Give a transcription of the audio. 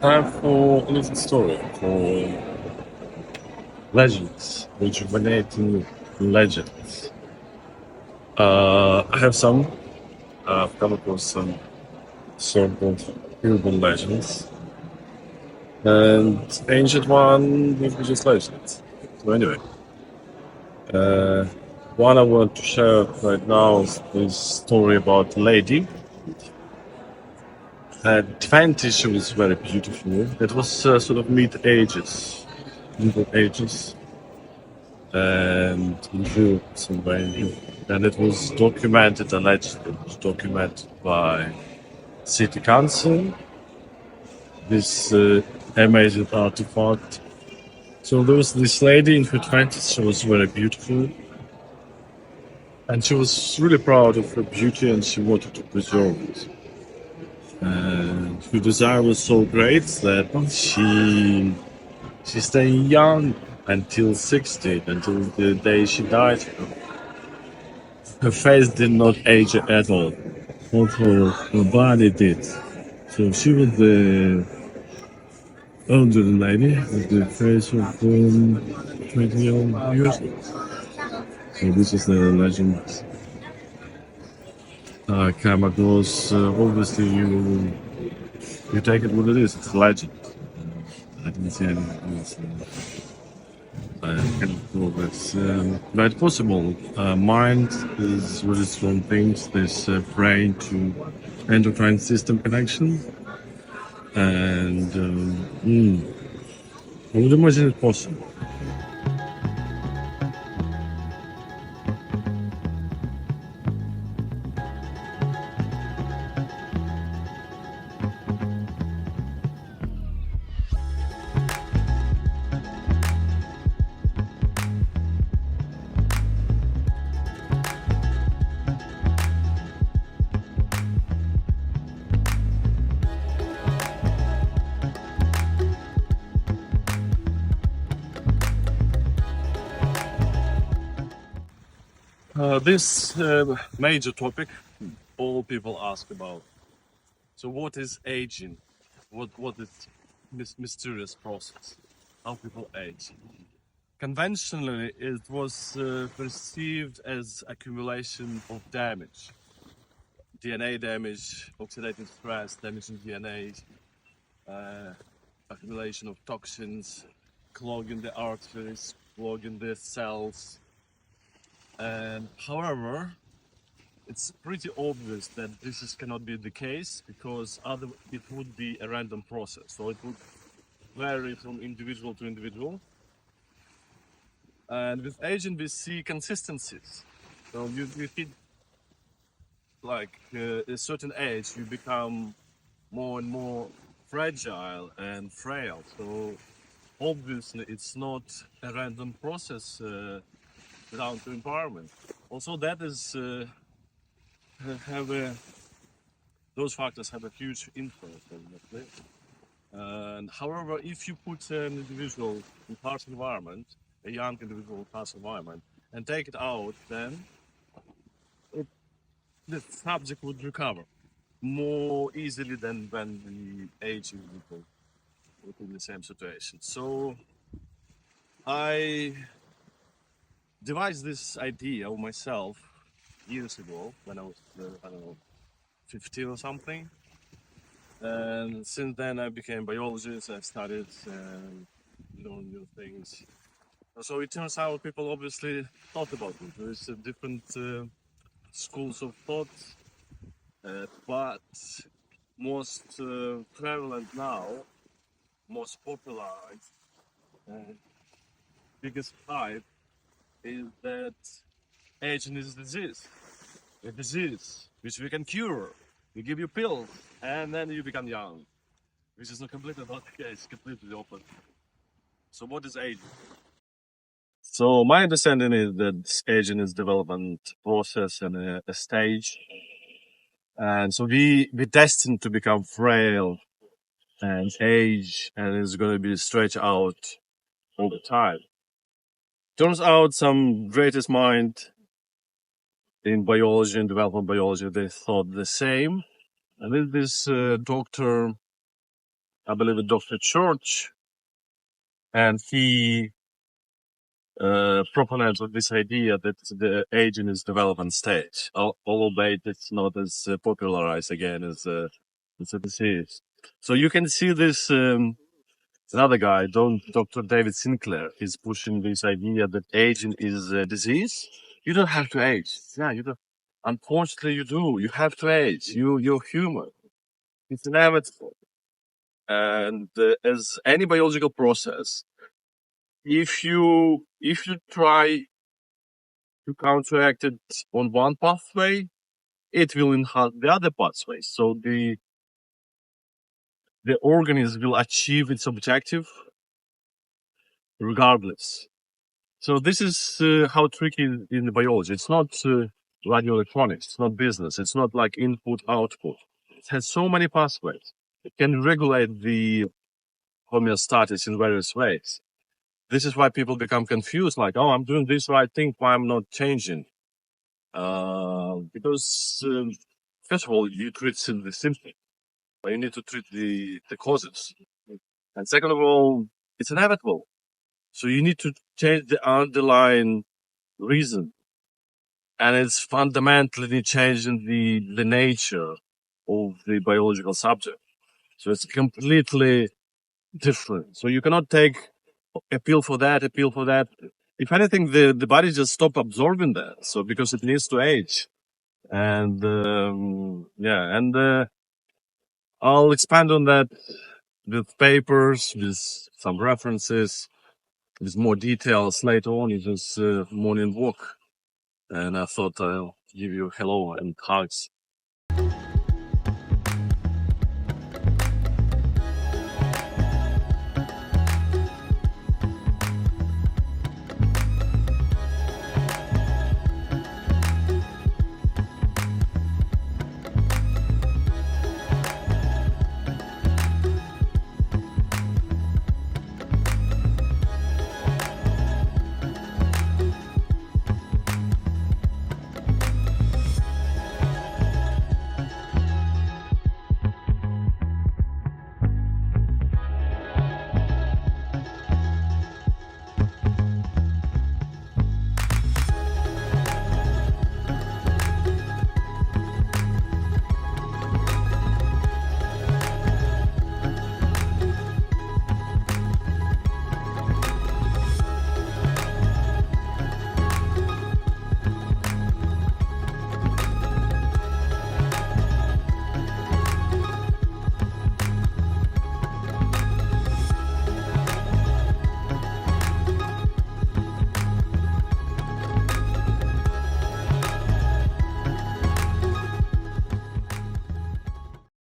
Time for a little story for legends, rejuvenating legends. I have some. I've come across some so-called urban legends, and ancient one would be just legends. So anyway, uh, one I want to share right now is this story about a lady. Her advantage she was very beautiful. It was sort of middle ages, and in Europe somewhere in Europe. And it was documented, allegedly, it was documented by city council, this amazing artifact. So there was this lady in her 20s, she was very beautiful, and she was really proud of her beauty and she wanted to preserve it. And her desire was so great that she stayed young until 60, until the day she died. Her face did not age at all. Also, her body did. So she was the elderly lady with the face of 20 years. So this is the legend I came across. Obviously, you take it what it is. It's a legend. I didn't see anything else. I cannot prove it's very possible. Mind is really strong things. This brain to endocrine system connection. And I would imagine it possible. This major topic, all people ask about. So, what is aging? What is this mysterious process? How people age? Conventionally, it was perceived as accumulation of damage, DNA damage, oxidative stress, damage in DNA, accumulation of toxins, clogging the arteries, clogging the cells. And however, it's pretty obvious that cannot be the case because it would be a random process. So it would vary from individual to individual. And with aging, we see consistencies. So you hit like a certain age, you become more and more fragile and frail. So obviously, it's not a random process down to environment. Also, that is have a those factors have a huge influence on it. And however, if you put an individual in harsh environment, a young individual in harsh environment, and take it out, then it, the subject would recover more easily than when the aging people would in the same situation. So I devised this idea of myself years ago when I was, I don't know, 15 or something. And since then, I became a biologist. I studied new things. So it turns out people obviously thought about it. There's different schools of thought, but most prevalent now, most popularized, uh, biggest hype is that aging is a disease which we can cure. We give you pills, and then you become young, which is not completely not the case, completely the opposite. So what is aging? So my understanding is that aging is development process and a stage, and so we destined to become frail and age, and it's going to be stretched out over time. Turns out some greatest mind in biology and development biology they thought the same. And then this doctor I believe a Dr. Church, and he proponents of this idea that the aging is development stage, albeit it's not as popularized again as a disease. So you can see this. Another guy, Dr. David Sinclair, is pushing this idea that aging is a disease. You don't have to age. Yeah, you don't. Unfortunately, you do. You have to age. You're human. It's inevitable. And as any biological process, if you try to counteract it on one pathway, it will enhance the other pathways. So the organism will achieve its objective regardless. So this is how tricky in the biology. It's not radio electronics. It's not business. It's not like input output. It has so many pathways. It can regulate the homeostasis in various ways. This is why people become confused. Like, oh, I'm doing this right thing. Why I'm not changing? Because first of all, you treat the symptom, but you need to treat the causes. And second of all, it's inevitable. So you need to change the underlying reason. And it's fundamentally changing the nature of the biological subject. So it's completely different. So you cannot take a pill for that, a pill for that. If anything, the body just stop absorbing that. So because it needs to age. And I'll expand on that with papers, with some references, with more details later on in this morning walk. And I thought I'll give you hello and hugs.